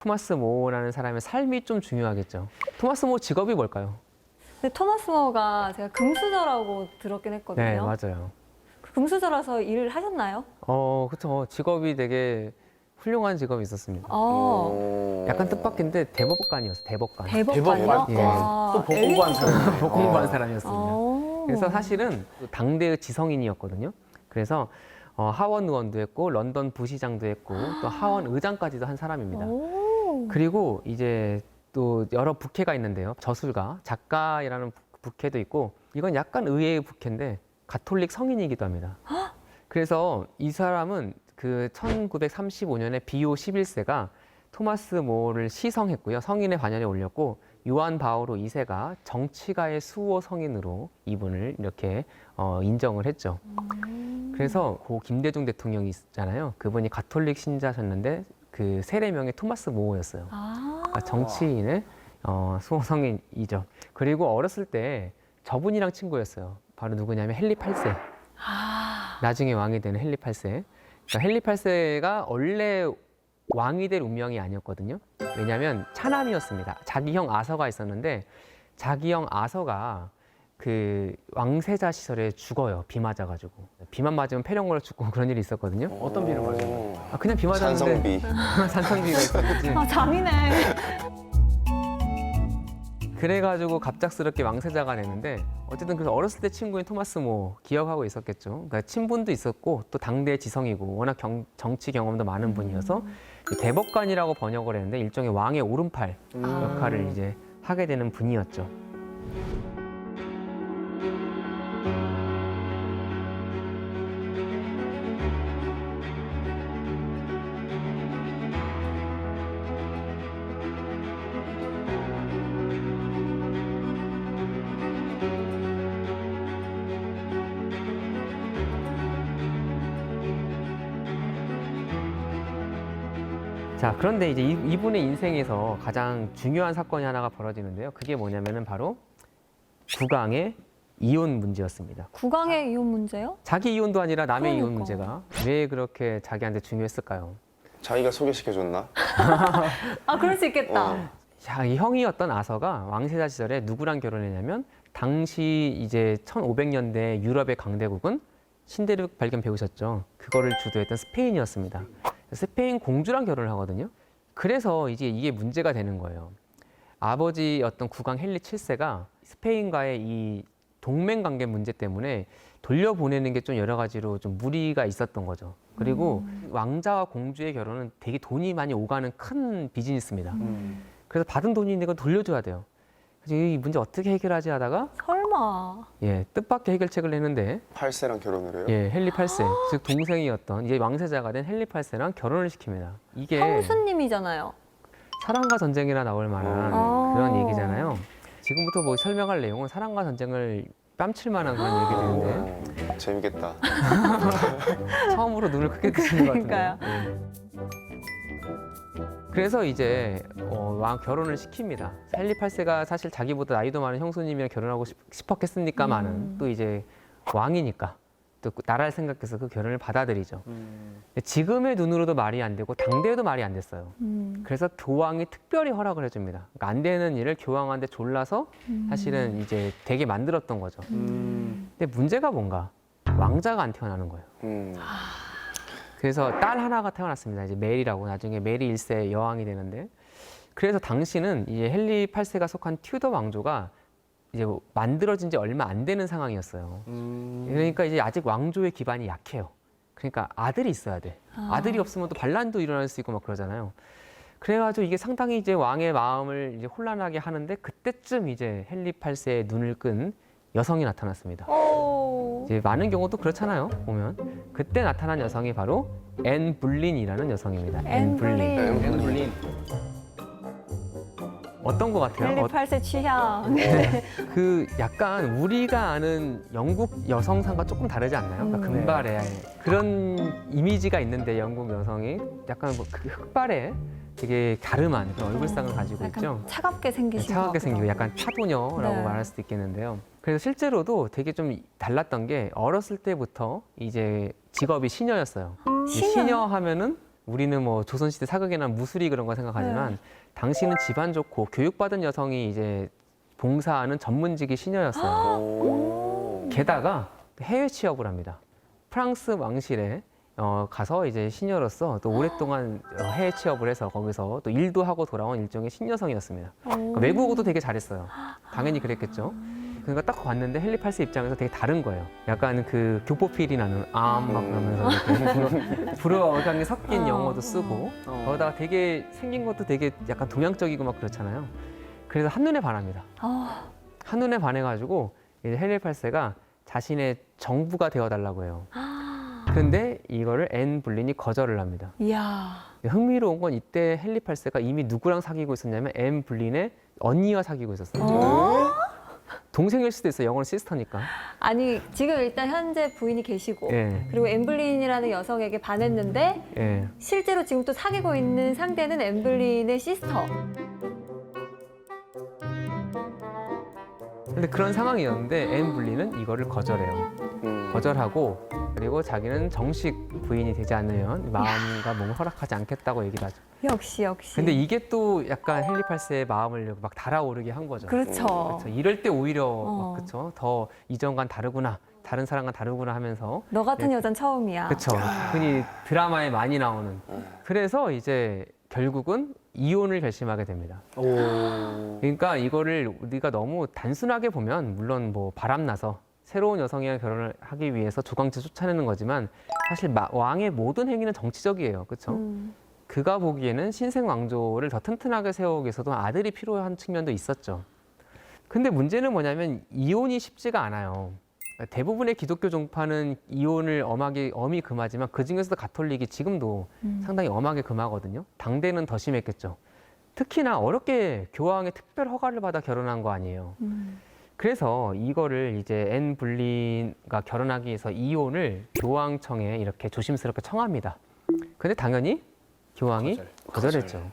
토마스 모어라는 사람의 삶이 좀 중요하겠죠. 토마스 모어 직업이 뭘까요? 근데 토마스 모어가 제가 금수저라고 들었긴 했거든요. 네, 맞아요. 그 금수저라서 일을 하셨나요? 그렇죠. 직업이 되게 훌륭한 직업이 있었습니다. 약간 오. 뜻밖인데 대법관이었어요. 대법관. 대법관이요? 예. 또 복 공부한 사람이에요. 복 공부한 사람이었습니다. 오. 그래서 사실은 당대의 지성인이었거든요. 그래서 하원 의원도 했고 런던 부시장도 했고 또 하원 의장까지도 한 사람입니다. 오. 그리고 이제 또 여러 부캐가 있는데요. 저술가, 작가이라는 부캐도 있고 이건 약간 의외의 부캐인데 가톨릭 성인이기도 합니다. 그래서 이 사람은 그 1935년에 비오 11세가 토마스 모어를 시성했고요. 성인의 반열에 올렸고 요한 바오로 2세가 정치가의 수호 성인으로 이분을 이렇게 인정을 했죠. 그래서 고 김대중 대통령이 있잖아요. 그분이 가톨릭 신자셨는데 그 세례명이 토마스 모어였어요. 그러니까 정치인의 수호 성인이죠. 그리고 어렸을 때 저분이랑 친구였어요. 바로 누구냐면 헨리 8세. 나중에 왕이 되는 헨리 8세. 그러니까 헨리 8세가 원래 왕이 될 운명이 아니었거든요. 왜냐하면 차남이었습니다. 자기 형 아서가 있었는데 자기 형 아서가 그 왕세자 시절에 죽어요. 비 맞아가지고. 비만 맞으면 폐렴 걸려 죽고 그런 일이 있었거든요. 어떤 비를 맞아요? 그냥 비 맞았는데 산성비. 산성비가 있었지. 아, 잠이네. 그래가지고 갑작스럽게 왕세자가 되는데 어쨌든 그래서 어렸을 때 친구인 토마스 모 기억하고 있었겠죠. 그러니까 친분도 있었고 또 당대 지성이고 워낙 정치 경험도 많은 분이어서 대법관이라고 번역을 했는데 일종의 왕의 오른팔 역할을 이제 하게 되는 분이었죠. 자, 그런데 이제 이분의 인생에서 가장 중요한 사건이 하나가 벌어지는데요. 그게 뭐냐면은 바로 국왕의 이혼 문제였습니다. 국왕의 이혼 문제요? 자기 이혼도 아니라 남의 이혼 그러니까. 문제가 왜 그렇게 자기한테 중요했을까요? 자기가 소개시켜줬나? 아, 그럴 수 있겠다. 자, 이 형이었던 아서가 왕세자 시절에 누구랑 결혼했냐면 당시 이제 1500년대 유럽의 강대국은 신대륙 발견 배우셨죠? 그거를 주도했던 스페인이었습니다. 스페인 공주랑 결혼을 하거든요. 그래서 이제 이게 문제가 되는 거예요. 아버지였던 국왕 헨리 7세가 스페인과의 이 동맹 관계 문제 때문에 돌려보내는 게 좀 여러 가지로 좀 무리가 있었던 거죠. 그리고 왕자와 공주의 결혼은 되게 돈이 많이 오가는 큰 비즈니스입니다. 그래서 받은 돈이 있는 건 돌려줘야 돼요. 그래서 이 문제 어떻게 해결하지 하다가 설마. 뜻밖의 해결책을 내는데 8세랑 결혼을 해요? 헨리 8세, 즉 동생이었던 이제 왕세자가 된 헨리 8세랑 결혼을 시킵니다. 이게 형수님이잖아요. 사랑과 전쟁이라 나올 만한 그런 얘기잖아요. 지금부터 뭐 설명할 내용은 사랑과 전쟁을 뺨칠 만한 그런 얘기들인데 재밌겠다. 처음으로 눈을 크게 뜨시는 것 그러니까요. 같은데요. 그래서 이제 결혼을 시킵니다. 헨리 8세가 사실 자기보다 나이도 많은 형수님이랑 결혼하고 싶었겠습니까마는 또 이제 왕이니까 또 나라를 생각해서 그 결혼을 받아들이죠. 근데 지금의 눈으로도 말이 안 되고 당대에도 말이 안 됐어요. 그래서 교황이 특별히 허락을 해줍니다. 그러니까 안 되는 일을 교황한테 졸라서 사실은 이제 되게 만들었던 거죠. 근데 문제가 뭔가 왕자가 안 태어나는 거예요. 그래서 딸 하나가 태어났습니다. 이제 메리라고 나중에 메리 1세 여왕이 되는데 그래서 당시는 이제 헨리 8세가 속한 튜더 왕조가 이제 만들어진 지 얼마 안 되는 상황이었어요. 그러니까 이제 아직 왕조의 기반이 약해요. 그러니까 아들이 있어야 돼. 아들이 없으면 또 반란도 일어날 수 있고 막 그러잖아요. 그래가지고 이게 상당히 이제 왕의 마음을 이제 혼란하게 하는데 그때쯤 이제 헨리 8세의 눈을 끈 여성이 나타났습니다. 이제 많은 경우도 그렇잖아요. 보면 그때 나타난 여성이 바로 앤 불린이라는 여성입니다. 앤 불린. 앤 불린. 어떤 것 같아요? 헨리 8세 취향. 그 약간 우리가 아는 영국 여성상과 조금 다르지 않나요? 그러니까 금발에 그런 이미지가 있는데 영국 여성이 약간 그 흑발에 되게 갸름한 그런 얼굴상을 가지고 있죠. 약간 차갑게 생기신 것 차갑게 같기도 생기고 하고. 약간 차도녀라고 네. 말할 수도 있겠는데요. 그래서 실제로도 되게 좀 달랐던 게 어렸을 때부터 이제 직업이 시녀였어요. 이 시녀요? 시녀 하면은 우리는 뭐 조선시대 사극이나 무술이 그런 거 생각하지만 당시는 집안 좋고 교육받은 여성이 이제 봉사하는 전문직이 시녀였어요. 오. 게다가 해외 취업을 합니다. 프랑스 왕실에 가서 이제 시녀로서 또 오랫동안 해외 취업을 해서 거기서 또 일도 하고 돌아온 일종의 신여성이었습니다. 그러니까 외국어도 되게 잘했어요. 당연히 그랬겠죠. 그러니까 딱 봤는데 헨리 8세 입장에서 되게 다른 거예요. 약간 그 교포필이 나는 막 나면서 이렇게 불어가 섞인 영어도 쓰고 거기다가 되게 생긴 것도 되게 약간 동양적이고 막 그렇잖아요. 그래서 한눈에 반합니다. 한눈에 반해가지고 이제 헨리 8세가 자신의 정부가 되어달라고 해요. 근데 이거를 앤 불린이 거절을 합니다. 이야. 흥미로운 건 이때 헨리 8세가 이미 누구랑 사귀고 있었냐면 앤 불린의 언니와 사귀고 있었어요. 동생일 수도 있어요. 영어는 시스터니까. 아니 지금 일단 현재 부인이 계시고 예. 그리고 엠블린이라는 여성에게 반했는데 예. 실제로 지금 또 사귀고 있는 상대는 엠블린의 시스터. 근데 그런 상황이었는데 앤 불린은 이거를 거절해요. 거절하고 그리고 자기는 정식 부인이 되지 않으면 마음과 몸을 허락하지 않겠다고 얘기를 하죠. 역시. 근데 이게 또 약간 헨리 8세의 마음을 막 달아오르게 한 거죠. 그렇죠. 그렇죠. 이럴 때 오히려 막 그렇죠. 더 이전과는 다르구나, 다른 사람과 다르구나 하면서 너 같은 여잔 처음이야. 그렇죠. 흔히 드라마에 많이 나오는. 그래서 이제 결국은 이혼을 결심하게 됩니다. 그러니까 이거를 우리가 너무 단순하게 보면 물론 뭐 바람나서 새로운 여성이랑 결혼을 하기 위해서 주광채 쫓아내는 거지만 사실 왕의 모든 행위는 정치적이에요. 그렇죠? 그가 보기에는 신생 왕조를 더 튼튼하게 세우기 위해서도 아들이 필요한 측면도 있었죠. 근데 문제는 뭐냐면 이혼이 쉽지가 않아요. 대부분의 기독교 종파는 이혼을 엄히 금하지만 그 중에서도 가톨릭이 지금도 상당히 엄하게 금하거든요. 당대는 더 심했겠죠. 특히나 어렵게 교황의 특별 허가를 받아 결혼한 거 아니에요. 그래서 이거를 이제 앤 불린과 결혼하기 위해서 이혼을 교황청에 이렇게 조심스럽게 청합니다. 근데 당연히 교황이 거절했죠.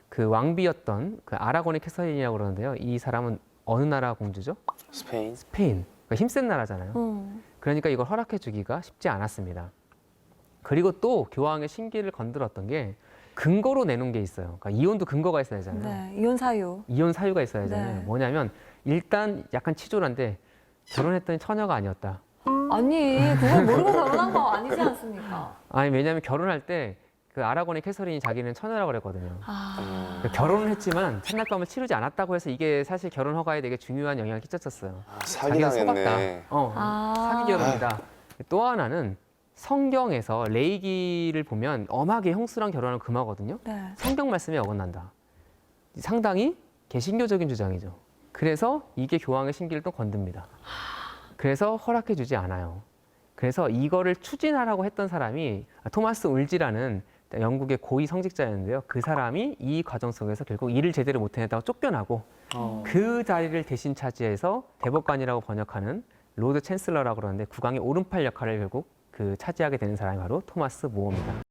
그 왕비였던 그 아라곤의 캐서린이라고 그러는데요. 이 사람은 어느 나라 공주죠? 스페인. 스페인. 그러니까 힘센 나라잖아요. 그러니까 이걸 허락해 주기가 쉽지 않았습니다. 그리고 또 교황의 신기를 건드렸던 게 근거로 내놓은 게 있어요. 그러니까 이혼도 근거가 있어야 하잖아요. 네, 이혼 사유. 이혼 사유가 있어야 하잖아요. 네. 뭐냐면 일단 약간 치졸한데 결혼했더니 처녀가 아니었다. 아니 그걸 모르고 결혼한 거 아니지 않습니까? 아니 왜냐하면 결혼할 때 그 아라곤의 캐서린이 자기는 처녀라고 그랬거든요. 그러니까 결혼을 했지만 첫날밤을 치르지 않았다고 해서 이게 사실 결혼 허가에 되게 중요한 영향을 끼쳤었어요. 자기는 사기당했네. 사기 결혼이다. 또 하나는 성경에서 레이기를 보면 엄하게 형수랑 결혼을 금하거든요. 네. 성경 말씀에 어긋난다. 상당히 개신교적인 주장이죠. 그래서 이게 교황의 신기를 또 건듭니다. 그래서 허락해 주지 않아요. 그래서 이거를 추진하라고 했던 사람이 토마스 울지라는 영국의 고위 성직자였는데요. 그 사람이 이 과정 속에서 결국 일을 제대로 못해냈다고 쫓겨나고 그 자리를 대신 차지해서 대법관이라고 번역하는 로드 챈슬러라고 그러는데 국왕의 오른팔 역할을 결국 그 차지하게 되는 사람이 바로 토마스 모어입니다.